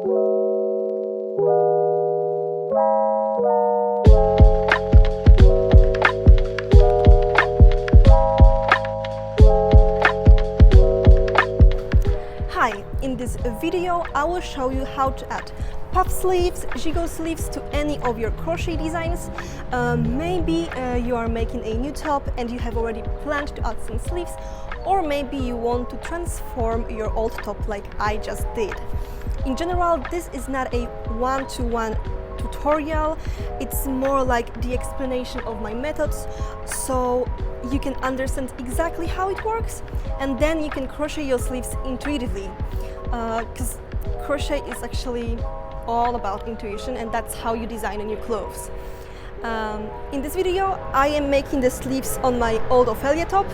Hi, in this video I will show you how to add puff sleeves, gigot sleeves to any of your crochet designs. Maybe you are making a new top and you have already planned to add some sleeves, or maybe you want to transform your old top like I just did. In general, this is not a one-to-one tutorial, it's more like the explanation of my methods, so you can understand exactly how it works, and then you can crochet your sleeves intuitively, because crochet is actually all about intuition, and that's how you design a new clothes. In this video I am making the sleeves on my old Ophelia top.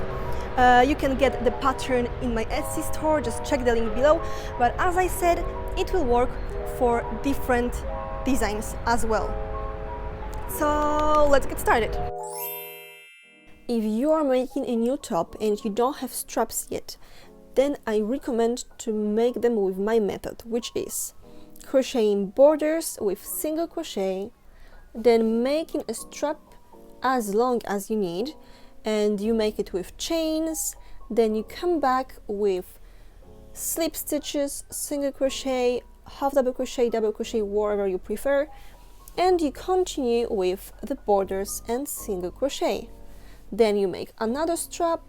You can get the pattern in my Etsy store, just check the link below, but as I said, it will work for different designs as well. So let's get started. If you are making a new top and you don't have straps yet, then I recommend to make them with my method, which is crocheting borders with single crochet, then making a strap as long as you need, and you make it with chains, then you come back with slip stitches, single crochet, half double crochet, whatever you prefer, and you continue with the borders and single crochet. Then you make another strap,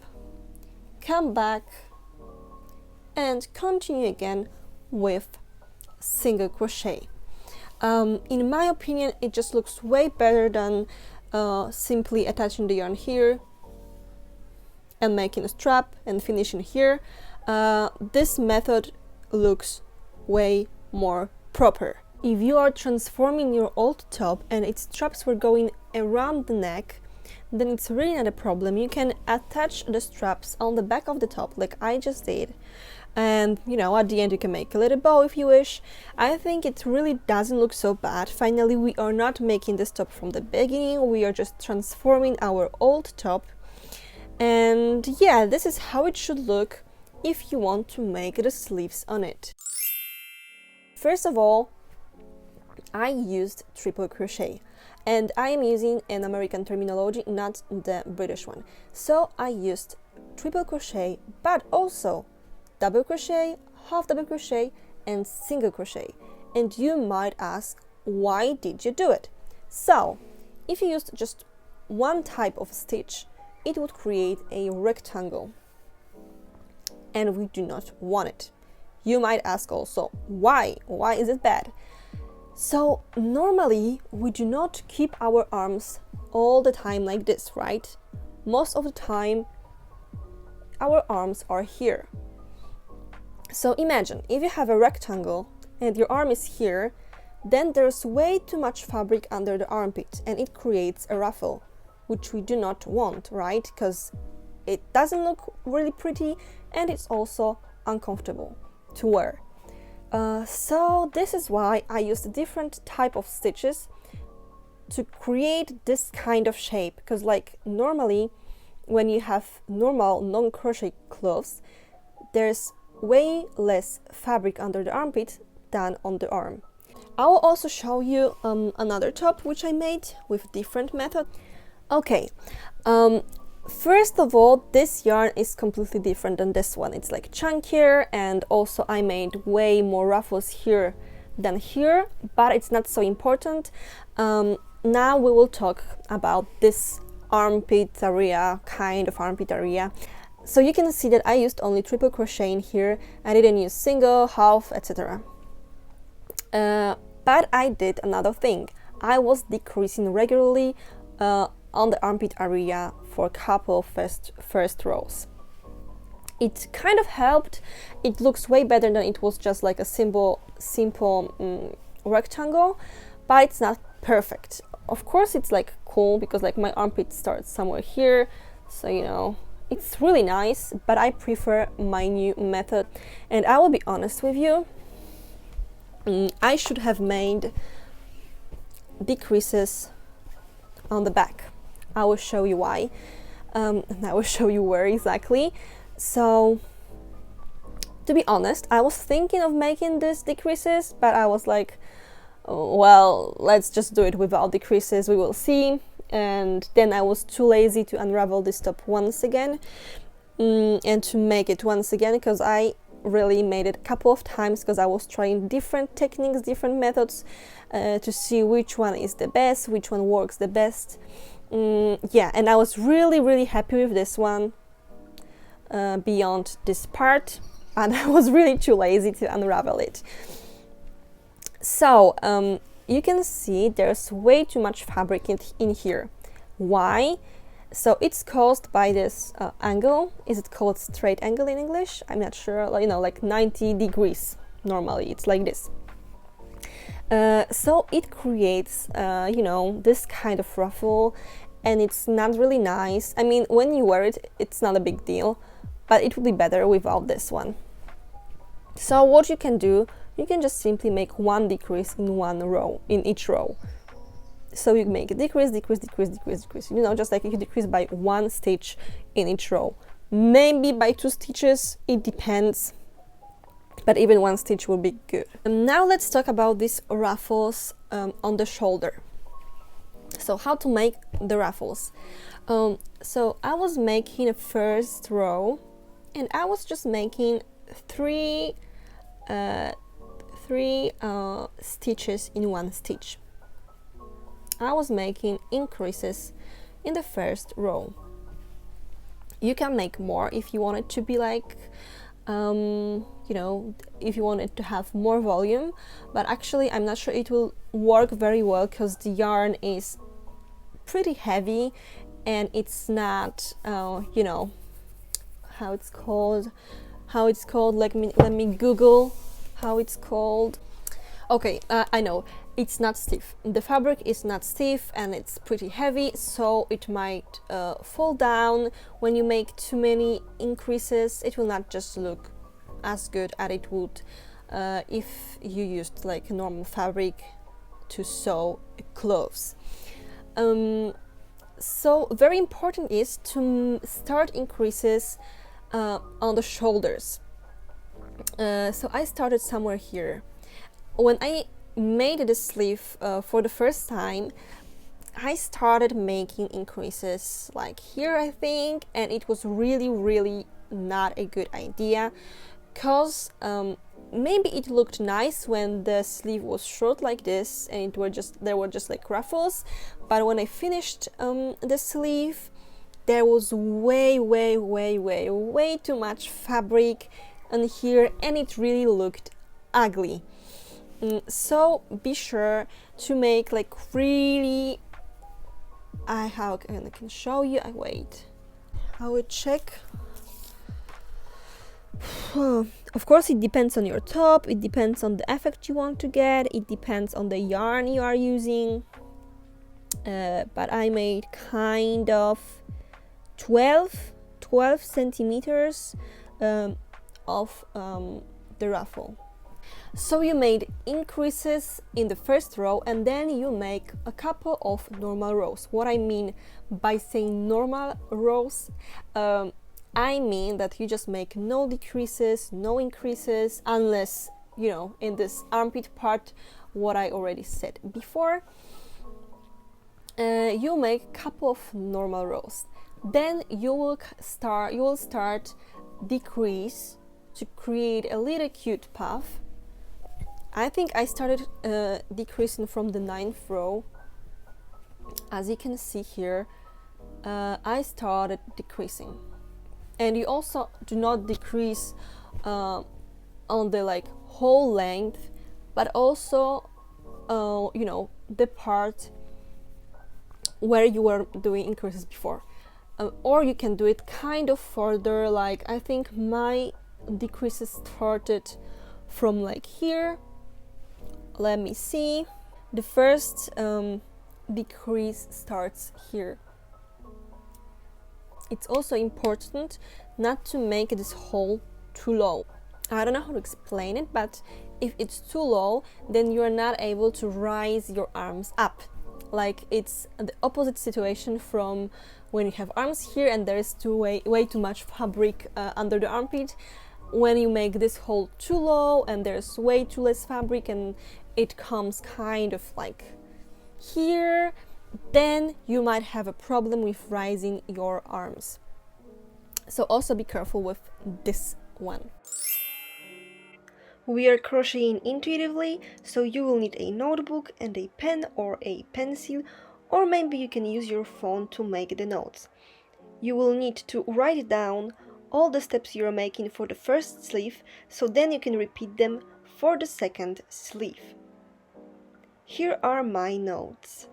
come back and continue again with single crochet. In my opinion, it just looks way better than simply attaching the yarn here and making a strap and finishing here. This method looks way more proper. If you are transforming your old top and its straps were going around the neck, then it's really not a problem. You can attach the straps on the back of the top like I just did, and you know, at the end you can make a little bow if you wish. I think it really doesn't look so bad. Finally, we are not making this top from the beginning, we are just transforming our old top, and yeah, this is how it should look if you want to make the sleeves on it. First of all, I used triple crochet, and I am using an American terminology, not the British one. So I used triple crochet, but also double crochet, half double crochet, and single crochet. And you might ask, why did you do it? So if you used just one type of stitch, it would create a rectangle, and we do not want it. You might ask also, why? Why is it bad? So normally we do not keep our arms all the time like this, right? Most of the time our arms are here. So imagine if you have a rectangle and your arm is here, then there's way too much fabric under the armpit and it creates a ruffle, which we do not want, right? Because it doesn't look really pretty and it's also uncomfortable to wear. So this is why I used a different type of stitches to create this kind of shape, because like normally when you have normal non-crochet clothes, there's way less fabric under the armpit than on the arm. I will also show you another top which I made with different method. Okay, first of all, this yarn is completely different than this one. It's like chunkier, and also I made way more ruffles here than here, but it's not so important. Now we will talk about this armpit area, kind of armpit area. So you can see that I used only triple crochet in here. I didn't use single, half, etc. But I did another thing. I was decreasing regularly on the armpit area for a couple of first rows. It kind of helped. It looks way better than it was just like a simple rectangle, but it's not perfect. Of course it's like cool because like my armpit starts somewhere here, so you know, it's really nice, but I prefer my new method. And I will be honest with you, I should have made decreases on the back. I will show you why, and I will show you where exactly. So To be honest, I was thinking of making these decreases, but I was like, oh, well, let's just do it without decreases, we will see. And then I was too lazy to unravel this top once again and to make it once again, because I really made it a couple of times because I was trying different techniques, different methods to see which one is the best, which one works the best. Yeah, and I was really happy with this one beyond this part, and I was really too lazy to unravel it. So you can see there's way too much fabric in here. Why? So it's caused by this angle. Is it called straight angle in English? I'm not sure. You know, like 90 degrees. Normally it's like this. So it creates, you know, this kind of ruffle, and it's not really nice. I mean, when you wear it, it's not a big deal, but it would be better without this one. So what you can do, you can just simply make one decrease in one row, in each row. So you make a decrease, decrease, decrease, decrease, decrease. You know, just like you decrease by one stitch in each row. Maybe by 2 stitches, it depends. But even 1 stitch will be good. And now let's talk about these ruffles on the shoulder. So how to make the ruffles. So I was making a first row, and I was just making three stitches in 1 stitch. I was making increases in the first row. You can make more if you want it to be like, you know, if you want it to have more volume, but actually I'm not sure it will work very well because the yarn is pretty heavy and it's not, you know, how it's called. Let me Google how it's called. Okay, I know. It's not stiff. The fabric is not stiff and it's pretty heavy, so it might fall down. When you make too many increases, it will not just look as good as it would if you used like normal fabric to sew clothes. So very important is to start increases on the shoulders. So I started somewhere here. When I made the sleeve for the first time, I started making increases like here, I think, and it was really not a good idea, because maybe it looked nice when the sleeve was short like this and there were just like ruffles, but when I finished the sleeve, there was way too much fabric on here, and it really looked ugly. So be sure to make like really, I can show you. Wait, I will check. Of course, it depends on your top, it depends on the effect you want to get, it depends on the yarn you are using, but I made kind of 12 centimeters of the ruffle. So you made increases in the first row, and then you make a couple of normal rows. What I mean by saying normal rows, I mean that you just make no decreases, no increases, unless, you know, in this armpit part, what I already said before, you make a couple of normal rows. Then you will start decrease to create a little cute puff. I think I started decreasing from the 9th row. As you can see here, I started decreasing. And you also do not decrease on the like whole length, but also, you know, the part where you were doing increases before. Or you can do it kind of further, like I think my decreases started from like here. Let me see. The first decrease starts here. It's also important not to make this hole too low. I don't know how to explain it, but if it's too low, then you are not able to rise your arms up. Like it's the opposite situation from when you have arms here and there is way too much fabric under the armpit. when you make this hole too low and there's way too less fabric and it comes kind of like here, then you might have a problem with rising your arms. So also be careful with this one. We are crocheting intuitively, so you will need a notebook and a pen or a pencil, or maybe you can use your phone to make the notes. You will need to write down all the steps you are making for the first sleeve, so then you can repeat them for the second sleeve. Here are my notes.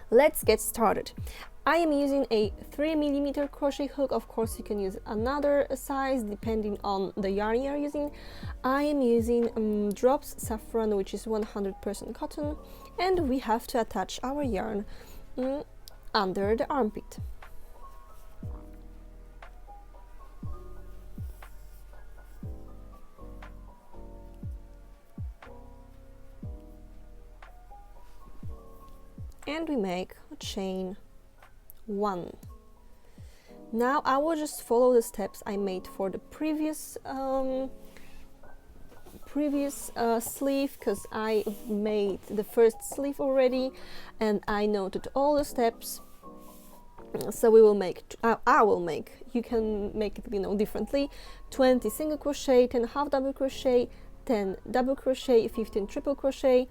Let's get started. I am using a 3mm crochet hook. Of course, you can use another size depending on the yarn you're using. I am using Drops Saffron, which is 100% cotton, and we have to attach our yarn under the armpit. And we make a chain 1. Now I will just follow the steps I made for the previous sleeve, because I made the first sleeve already and I noted all the steps. So we will make, I will make, you can make it, you know, differently: 20 single crochet, 10 half double crochet, 10 double crochet, 15 triple crochet,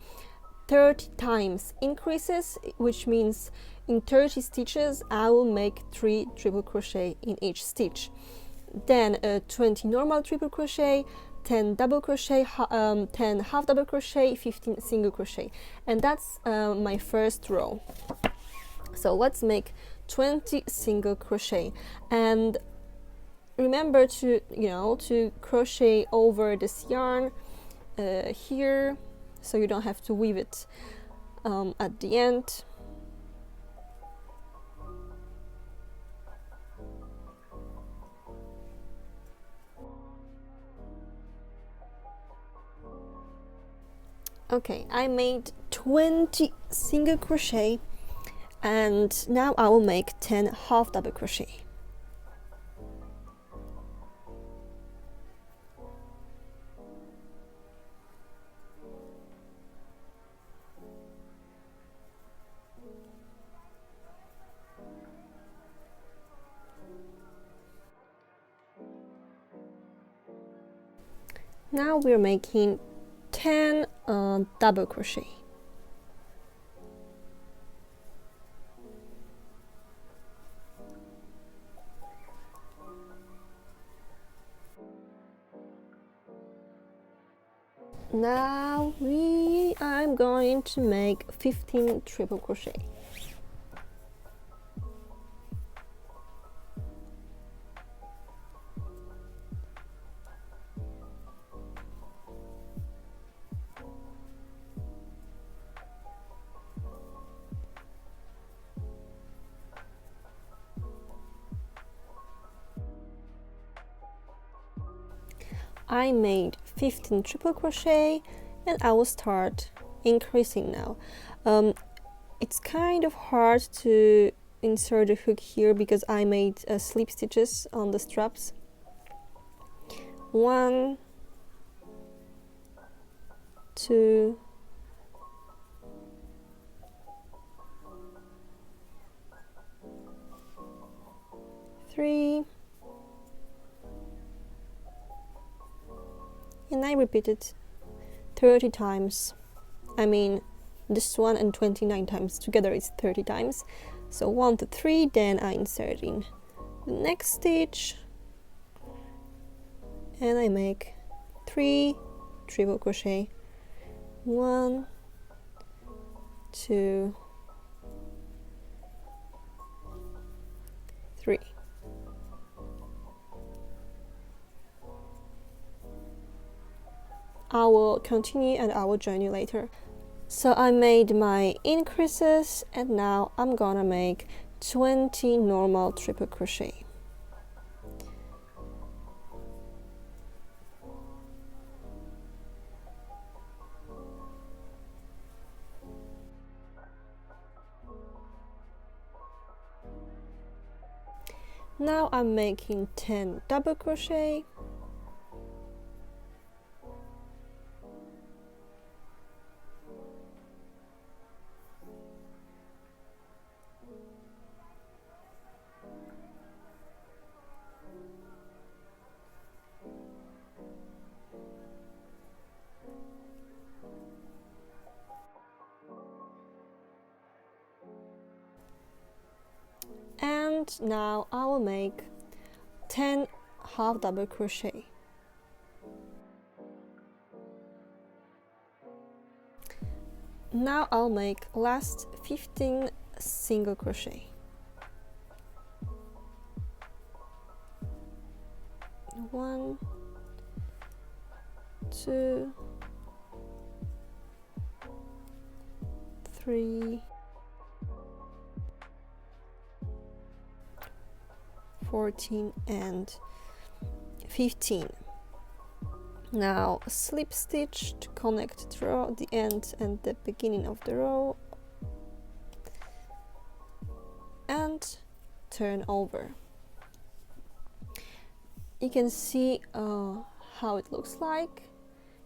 30 times increases, which means in 30 stitches I will make 3 triple crochet in each stitch. Then 20 normal triple crochet, 10 double crochet, 10 half double crochet, 15 single crochet, and that's my first row. So let's make 20 single crochet, and remember to, you know, to crochet over this yarn here, so you don't have to weave it at the end. Okay, I made 20 single crochet, and now I will make 10 half double crochet. Now we're making 10 double crochet. Now I'm going to make 15 triple crochet. I made 15 triple crochet and I will start increasing now. It's kind of hard to insert the hook here because I made slip stitches on the straps. 1, 2, 3, and I repeat it 30 times. I mean, this one and 29 times together is 30 times. So 1 to 3, then I insert in the next stitch and I make 3 triple crochet. 1, 2, 3. I will continue and I will join you later. So I made my increases and now I'm gonna make 20 normal triple crochet. Now I'm making 10 double crochet. And now I will make 10 half double crochet. Now I'll make last 15 single crochet. 1, 2, 3, 14 and 15. Now slip stitch to connect the row, the end and the beginning of the row, and turn over. You can see how it looks like.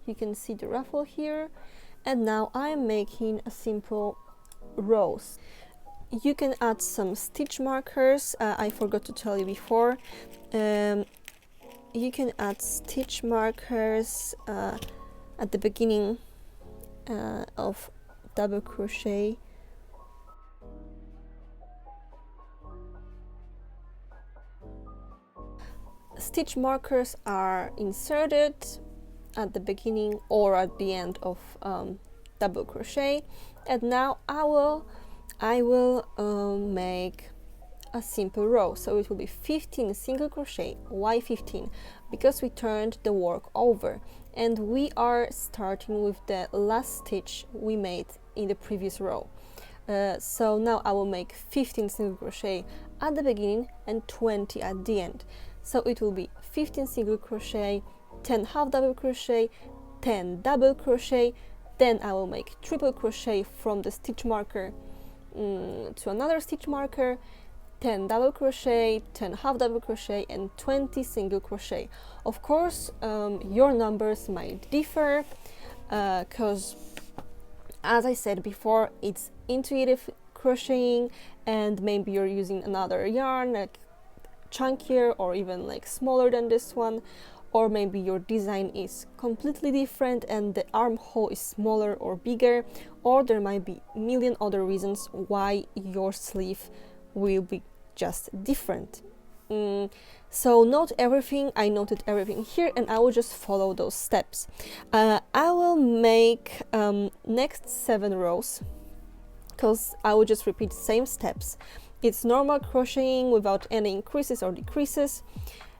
You can see the ruffle here, and now I am making a simple rows. You can add some stitch markers. I forgot to tell you before. You can add stitch markers at the beginning of double crochet. Stitch markers are inserted at the beginning or at the end of double crochet, and now I will make a simple row. So it will be 15 single crochet. Why 15? Because we turned the work over and we are starting with the last stitch we made in the previous row. So now I will make 15 single crochet at the beginning and 20 at the end. So it will be 15 single crochet, 10 half double crochet, 10 double crochet, then I will make triple crochet from the stitch marker to another stitch marker, 10 double crochet, 10 half double crochet and 20 single crochet. Of course your numbers might differ because as I said before, it's intuitive crocheting and maybe you're using another yarn like chunkier or even like smaller than this one, or maybe your design is completely different and the armhole is smaller or bigger, or there might be a million other reasons why your sleeve will be just different. So note everything. I noted everything here and I will just follow those steps. I will make next 7 rows because I will just repeat the same steps. It's normal crocheting without any increases or decreases,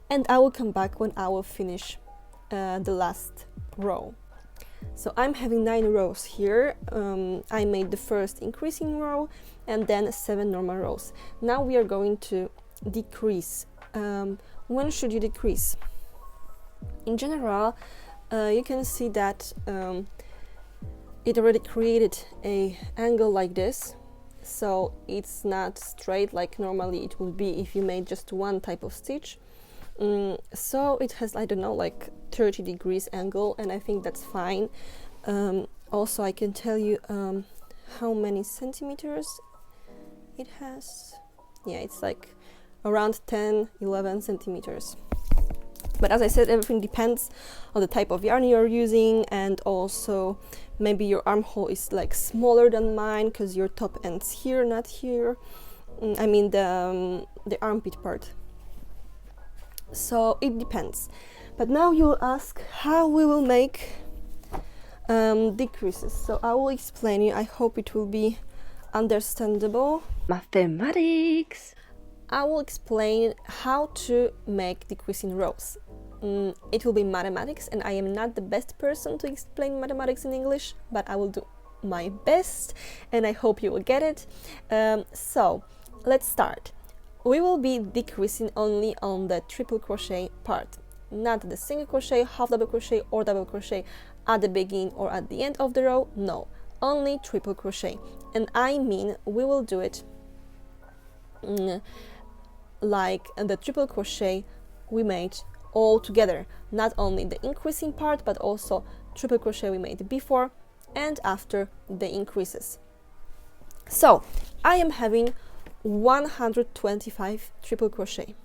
and I will come back when I will finish the last row. So I'm having 9 rows here. I made the first increasing row and then 7 normal rows. Now we are going to decrease. When should you decrease? In general, you can see that it already created an angle like this, so it's not straight like normally it would be if you made just one type of stitch. So it has, I don't know, like 30 degrees angle, and I think that's fine. Also I can tell you how many centimeters it has. Yeah, it's like around 10-11 centimeters. But as I said, everything depends on the type of yarn you're using, and also maybe your armhole is like smaller than mine because your top ends here, not here. I mean the armpit part. So it depends. But now you'll ask how we will make decreases. So I will explain you. I hope it will be understandable. Mathematics! I will explain how to make decreasing rows. It will be mathematics, and I am not the best person to explain mathematics in English, but I will do my best and I hope you will get it. So let's start. We will be decreasing only on the triple crochet part, not the single crochet, half double crochet or double crochet at the beginning or at the end of the row. No, only triple crochet. And I mean we will do it like the triple crochet we made all together, not only the increasing part but also triple crochet we made before and after the increases. So I am having 125 triple crochet.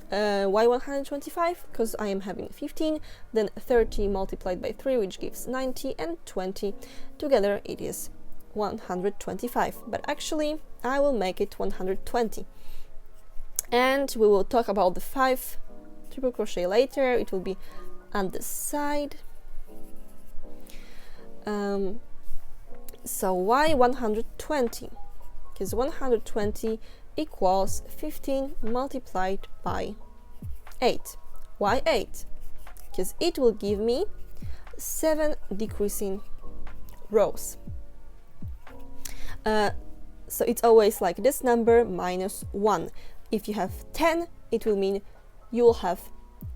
Why 125? Because I am having 15, then 30 multiplied by 3, which gives 90, and 20 together it is 125, but actually I will make it 120, and we will talk about the 5 triple crochet later. It will be on the side. So why 120? Because 120 equals 15 multiplied by 8. Why 8? Because it will give me 7 decreasing rows. So it's always like this number minus 1. If you have 10, it will mean you will have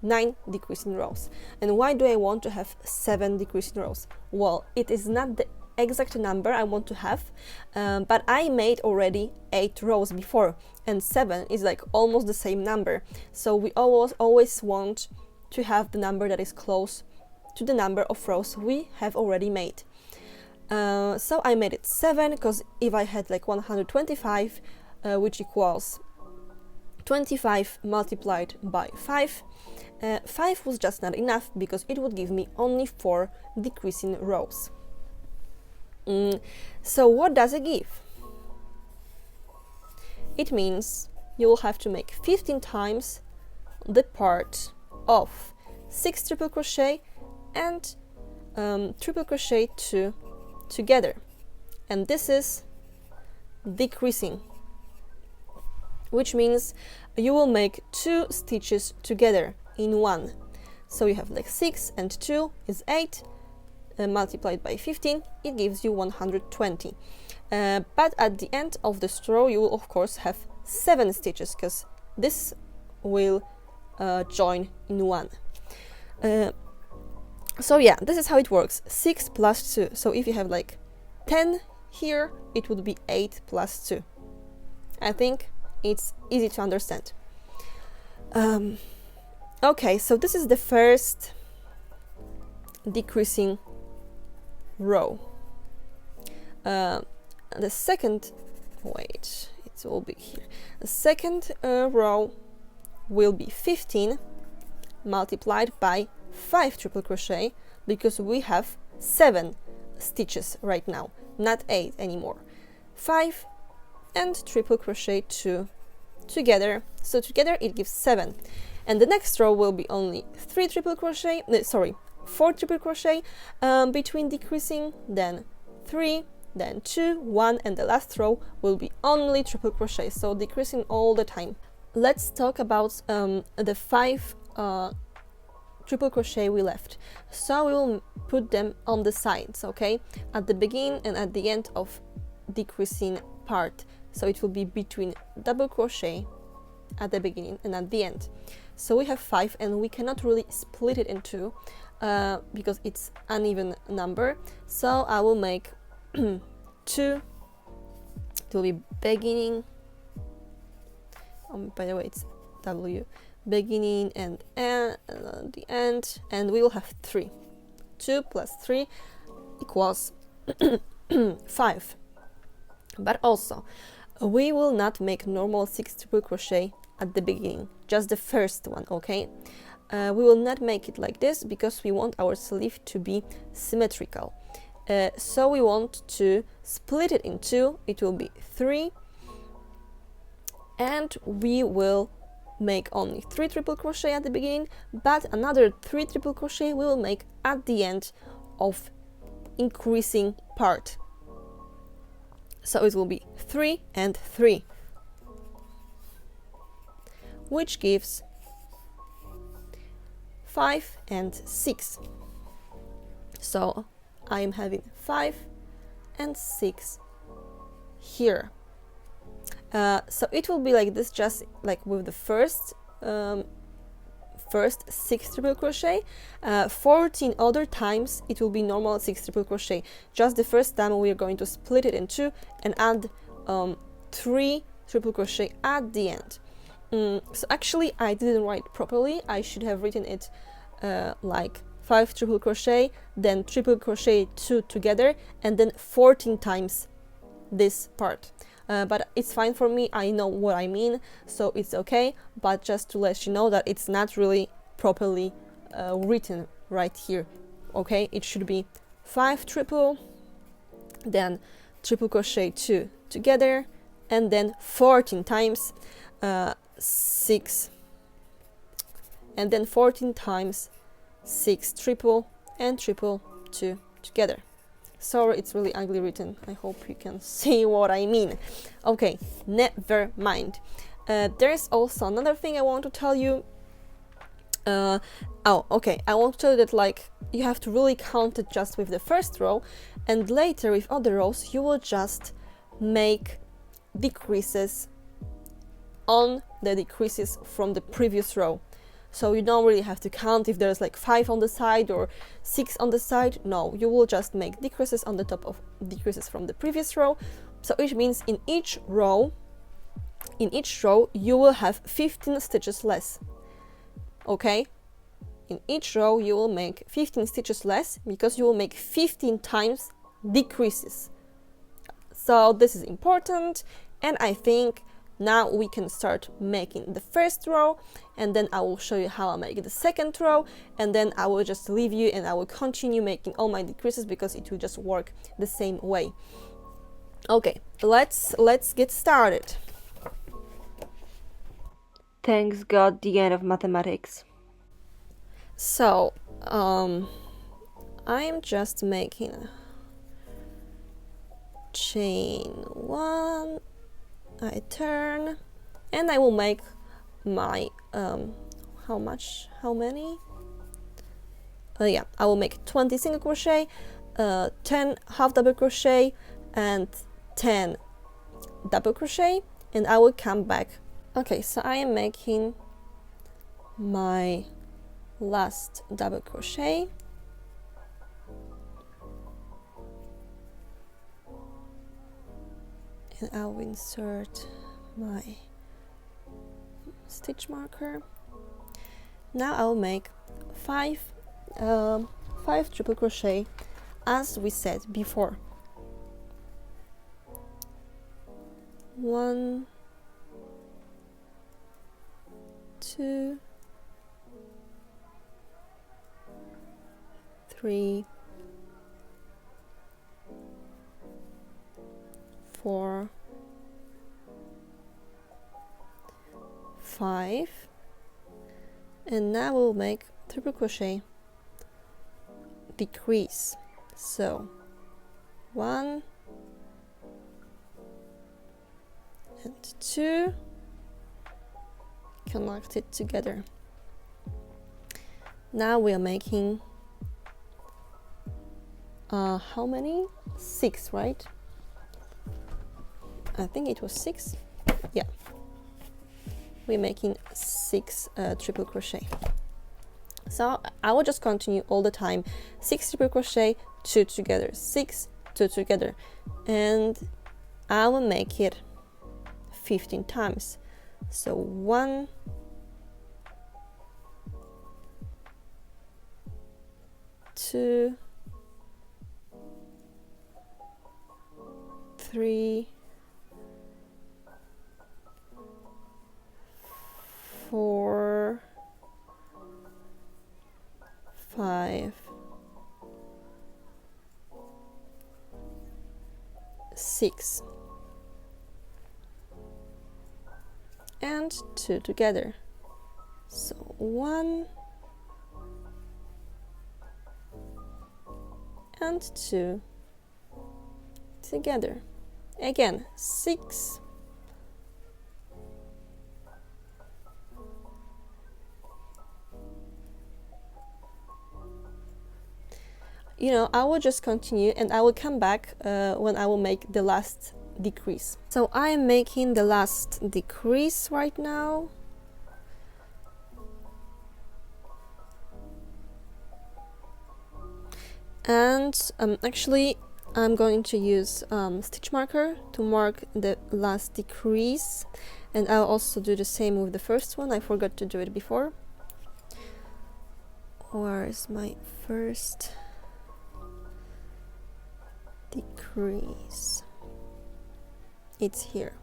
9 decreasing rows. And why do I want to have 7 decreasing rows? Well, it is not the exact number I want to have, but I made already 8 rows before, and 7 is like almost the same number. So we always want to have the number that is close to the number of rows we have already made. So I made it 7, because if I had like 125, which equals 25 multiplied by 5, 5 was just not enough, because it would give me only 4 decreasing rows. So what does it give? It means you will have to make 15 times the part of 6 triple crochet and triple crochet 2 together, and this is decreasing, which means you will make 2 stitches together in one. So you have like 6 and 2 is 8, multiplied by 15, it gives you 120. But at the end of the row you will of course have 7 stitches, because this will join in one. So yeah, this is how it works. 6 plus 2. So if you have like 10 here, it would be 8 plus 2. I think it's easy to understand. Okay, so this is the first decreasing row. The second, wait, it will be here. The second row will be 15 multiplied by 5 triple crochet, because we have 7 stitches right now, not 8 anymore. 5 and triple crochet 2 together, so together it gives 7. And the next row will be only 4 triple crochet between decreasing, then 3, then 2, 1, and the last row will be only triple crochet, so decreasing all the time. Let's talk about the 5 triple crochet we left. So we will put them on the sides, okay, at the beginning and at the end of decreasing part. So it will be between double crochet at the beginning and at the end. So we have 5, and we cannot really split it in 2 because it's uneven number. So I will make 2. It will be beginning, by the way it's W, beginning and the end, and we will have 3. 2 plus 3 equals 5. But also we will not make normal 6 triple crochet at the beginning, just the first one, okay? We will not make it like this, because we want our sleeve to be symmetrical. So we want to split it in 2. It will be 3, and we will make only 3 triple crochet at the beginning, but another 3 triple crochet we will make at the end of increasing part. So it will be 3 and 3, which gives 5 and 6. So I am having 5 and 6 here. So it will be like this, just like with the first 6 triple crochet. 14 other times it will be normal 6 triple crochet. Just the first time we are going to split it in 2 and add 3 triple crochet at the end. So actually I didn't write properly. I should have written it like 5 triple crochet, then triple crochet 2 together, and then 14 times this part. But it's fine for me, I know what I mean, so it's okay. But just to let you know that it's not really properly written right here. Okay, it should be 5 triple, then triple crochet 2 together, and then 14 times 6, and then 14 times 6 triple and triple 2 together. Sorry, it's really ugly written. I hope you can see what I mean. Okay, never mind. There's also another thing I want to tell you. I want to tell you that like you have to really count it just with the first row, and later with other rows you will just make decreases on the decreases from the previous row. So you don't really have to count if there's like 5 on the side or 6 on the side. No, you will just make decreases on the top of decreases from the previous row. So it means in each row you will have 15 stitches less. Okay, in each row you will make 15 stitches less because you will make 15 times decreases. So this is important, and I think now we can start making the first row, and then I will show you how I make the second row, and then I will just leave you and I will continue making all my decreases because it will just work the same way. Okay, let's get started. Thanks God, the end of mathematics. So I'm just making chain 1, I turn, and I will make my how many? I will make 20 single crochet, 10 half double crochet, and 10 double crochet, and I will come back. Okay, so I am making my last double crochet, and I will insert my stitch marker. Now I will make 5 triple crochet as we said before. 1, 2, 3, 4, 5, and now we'll make triple crochet decrease. So 1 and 2, connect it together. Now we are making how many? 6, right? I think it was 6. Yeah, we're making 6 triple crochet. So I will just continue all the time. 6 triple crochet, 2 together, 6, 2 together, and I will make it 15 times. So 1, 2, 3, 4, 5, 6, and 2 together. So 1 and 2 together. Again, 6, you know, I will just continue and I will come back when I will make the last decrease. So I am making the last decrease right now. And actually I'm going to use stitch marker to mark the last decrease, and I'll also do the same with the first one. I forgot to do it before. Where is my first decrease? It's here.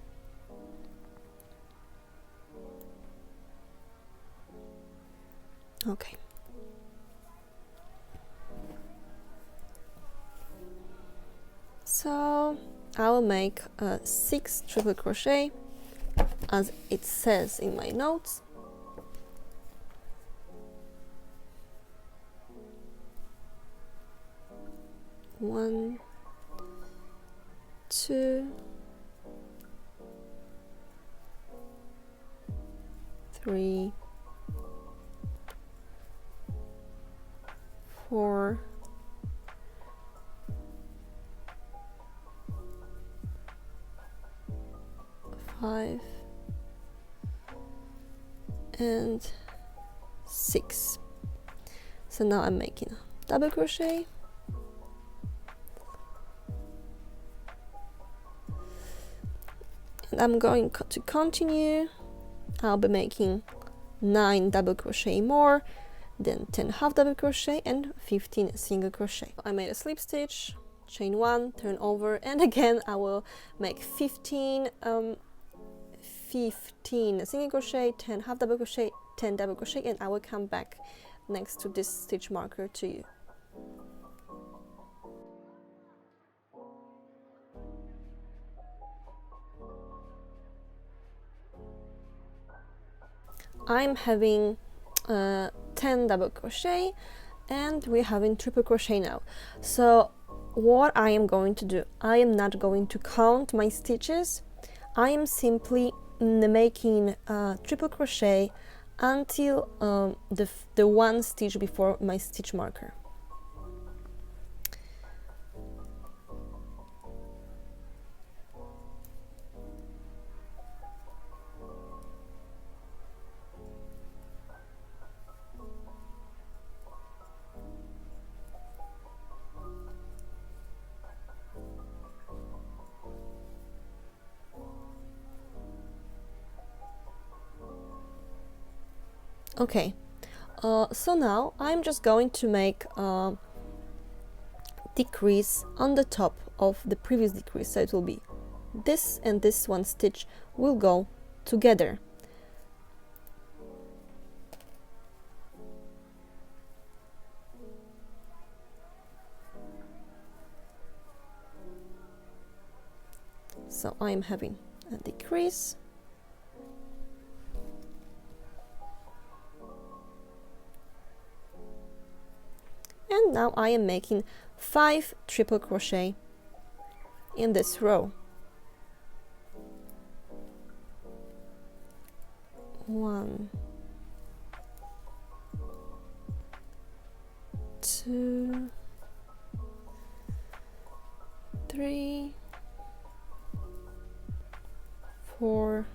Okay. So I will make 6 triple crochet as it says in my notes. One, 2, 3, 4, 5, and 6. So now I'm making double crochet, and I'm going to continue. I'll be making 9 double crochet more, then 10 half double crochet and 15 single crochet. I made a slip stitch, chain 1, turn over, and again I will make 15 single crochet, 10 half double crochet, 10 double crochet, and I will come back next to this stitch marker to you. I'm having 10 double crochet and we're having triple crochet now. So what I am going to do, I am not going to count my stitches. I am simply making triple crochet until the one stitch before my stitch marker. Okay, so now I'm just going to make a decrease on the top of the previous decrease, so it will be this and this one stitch will go together. So I'm having a decrease, and now I am making 5 triple crochet in this row. 1, 2, 3, 4,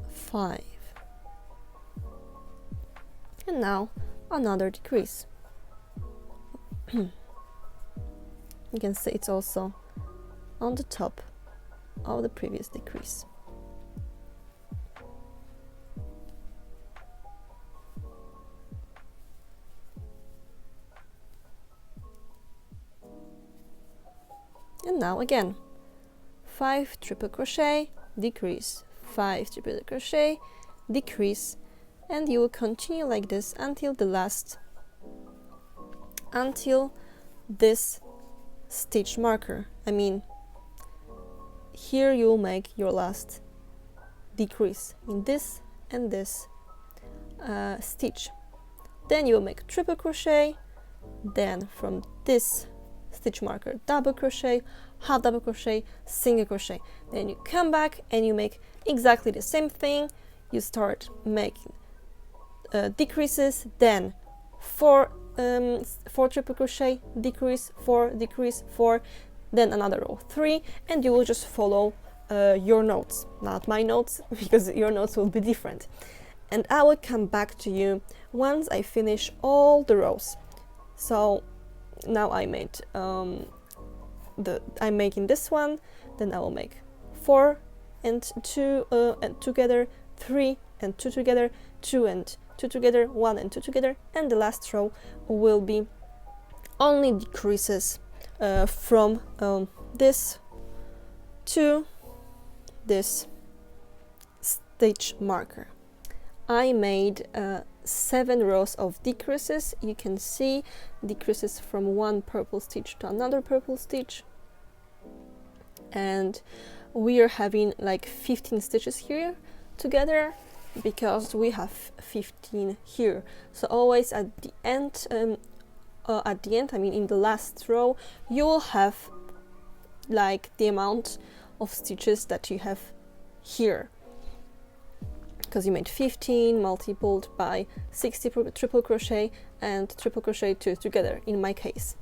5. And now another decrease. You can see it's also on the top of the previous decrease. And now again 5 triple crochet, decrease, 5 triple crochet, decrease, and you will continue like this until this stitch marker. I mean, here you'll make your last decrease in this and this stitch. Then you'll make triple crochet, then from this stitch marker double crochet, half double crochet, single crochet. Then you come back and you make exactly the same thing. You start making decreases, then 4 triple crochet, decrease, 4, decrease, 4, then another row 3, and you will just follow your notes, not my notes, because your notes will be different. And I will come back to you once I finish all the rows. So now I made I'm making this one, then I will make 4 and 2 and together, 3 and 2 together, 2 and 2 together, 1 and 2 together, and the last row will be only decreases from this to this stitch marker. I made 7 rows of decreases. You can see decreases from one purple stitch to another purple stitch, and we are having like 15 stitches here together because we have 15 here. So always at the end, I mean in the last row, you will have like the amount of stitches that you have here, because you made 15 multiplied by 60 triple crochet and triple crochet 2 together in my case.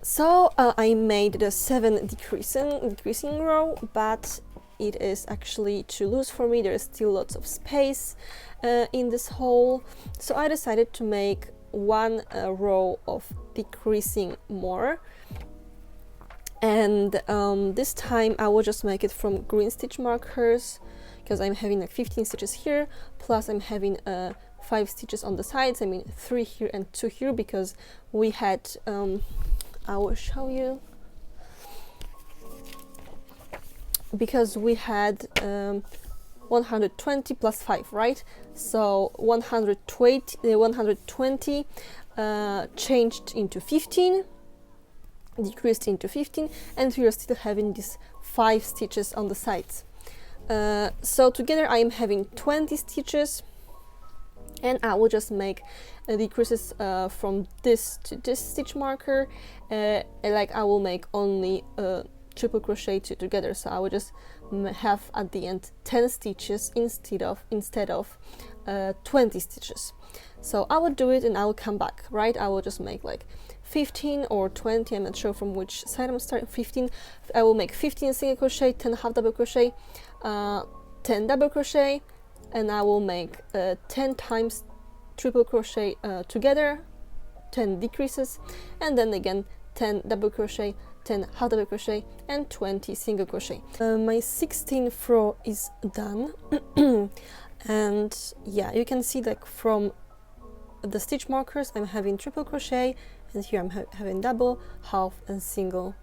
So I made the 7 decreasing row, but it is actually too loose for me. There is still lots of space in this hole, so I decided to make one row of decreasing more, and this time I will just make it from green stitch markers, because I'm having like 15 stitches here, plus I'm having 5 stitches on the sides. I mean 3 here and 2 here, because we had I will show you, because we had 120 plus 5, right? So 120 changed into 15, decreased into 15, and we are still having these 5 stitches on the sides. So together I am having 20 stitches, and I will just make decreases from this to this stitch marker, like I will make only triple crochet 2 together, so I will just have at the end 10 stitches instead of 20 stitches. So I will do it and I will come back, right? I will just make like 15 or 20, I'm not sure from which side I'm starting. 15, I will make 15 single crochet, 10 half double crochet, 10 double crochet, and I will make 10 times triple crochet together, 10 decreases, and then again 10 double crochet, 10 half double crochet, and 20 single crochet. My 16th row is done and yeah, you can see like from the stitch markers I'm having triple crochet, and here I'm having double, half, and single,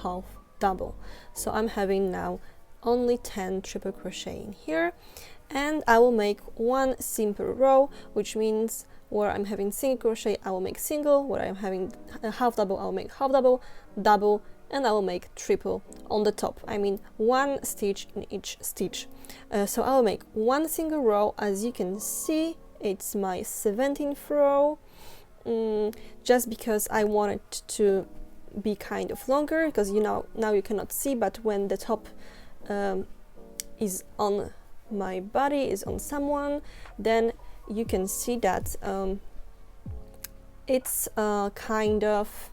half, double. So I'm having now only 10 triple crochet in here, and I will make one simple row, which means where I'm having single crochet I will make single, where I'm having a half double I will make half double, double, and I will make triple on the top. I mean one stitch in each stitch. So I will make one single row. As you can see, it's my 17th row, just because I want it to be kind of longer, because you know now you cannot see, but when the top is on my body, is on someone, then you can see that it's kind of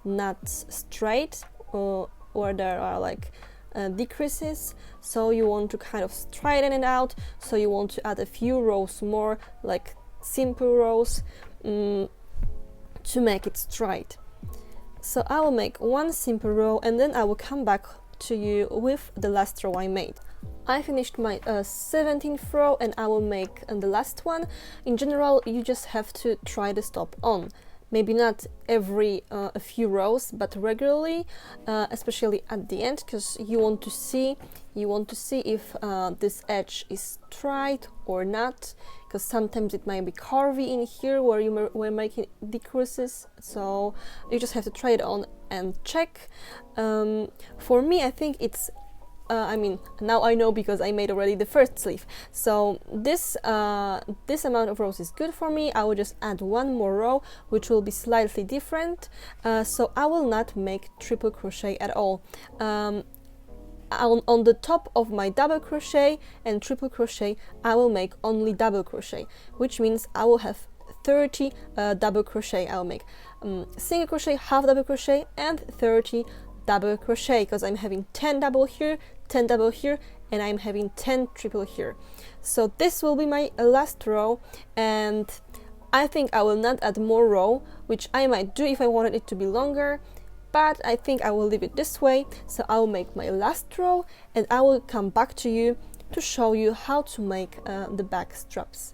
not straight, or there are like decreases, so you want to kind of straighten it out, so you want to add a few rows more, like simple rows, to make it straight. So I will make one simple row and then I will come back to you with the last row I made. I finished my 17th row and I will make the last one. In general, you just have to try the stop on. Maybe not every a few rows, but regularly, especially at the end, because you want to see if this edge is straight or not, because sometimes it might be curvy in here where you were making decreases. So you just have to try it on and check. For me, I think it's I mean, now I know because I made already the first sleeve. So this amount of rows is good for me. I will just add one more row, which will be slightly different. So I will not make triple crochet at all. On the top of my double crochet and triple crochet, I will make only double crochet, which means I will have 30 double crochet. I'll make single crochet, half double crochet, and 30 double crochet, because I'm having 10 double here, 10 double here, and I'm having 10 triple here. So this will be my last row, and I think I will not add more row, which I might do if I wanted it to be longer, but I think I will leave it this way. So I will make my last row and I will come back to you to show you how to make the back straps.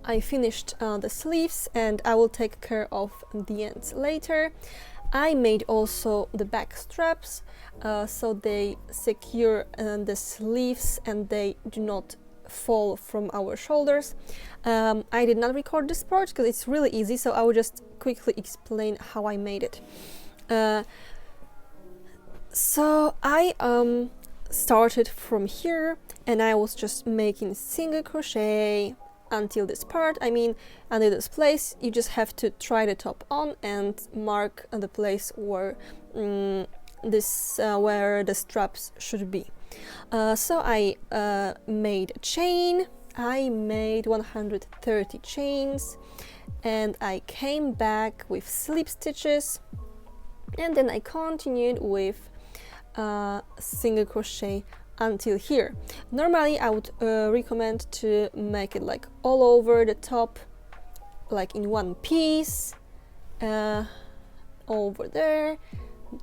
I finished the sleeves and I will take care of the ends later. I made also the back straps so they secure the sleeves and they do not fall from our shoulders. I did not record this part because it's really easy, so I will just quickly explain how I made it. So I started from here and I was just making single crochet until this part. I mean, until this place. You just have to try the top on and mark the place where where the straps should be. So I made a chain. I made 130 chains and I came back with slip stitches, and then I continued with single crochet until here. Normally I would recommend to make it like all over the top, like in one piece, over there,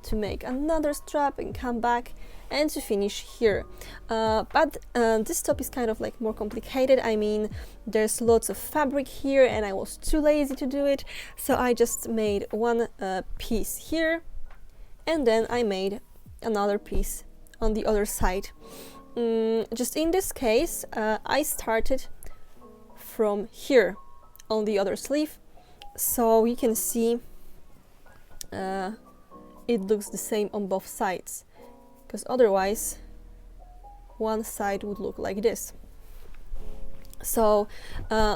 to make another strap and come back and to finish here. But this top is kind of like more complicated. I mean, there's lots of fabric here and I was too lazy to do it, so I just made one piece here and then I made another piece on the other side. Just in this case I started from here on the other sleeve, so you can see it looks the same on both sides, because otherwise one side would look like this. So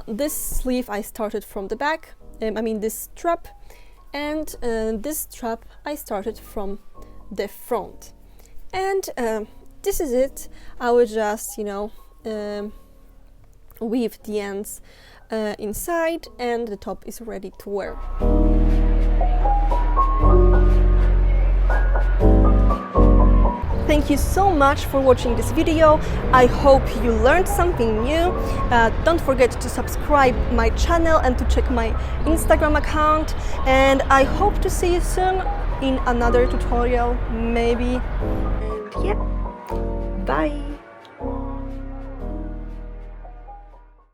this sleeve I started from the back, I mean this strap, and this strap I started from the front. And this is it. I will just, you know, weave the ends inside and the top is ready to wear. Thank you so much for watching this video. I hope you learned something new. Don't forget to subscribe my channel and to check my Instagram account. And I hope to see you soon in another tutorial, maybe. And yeah, bye!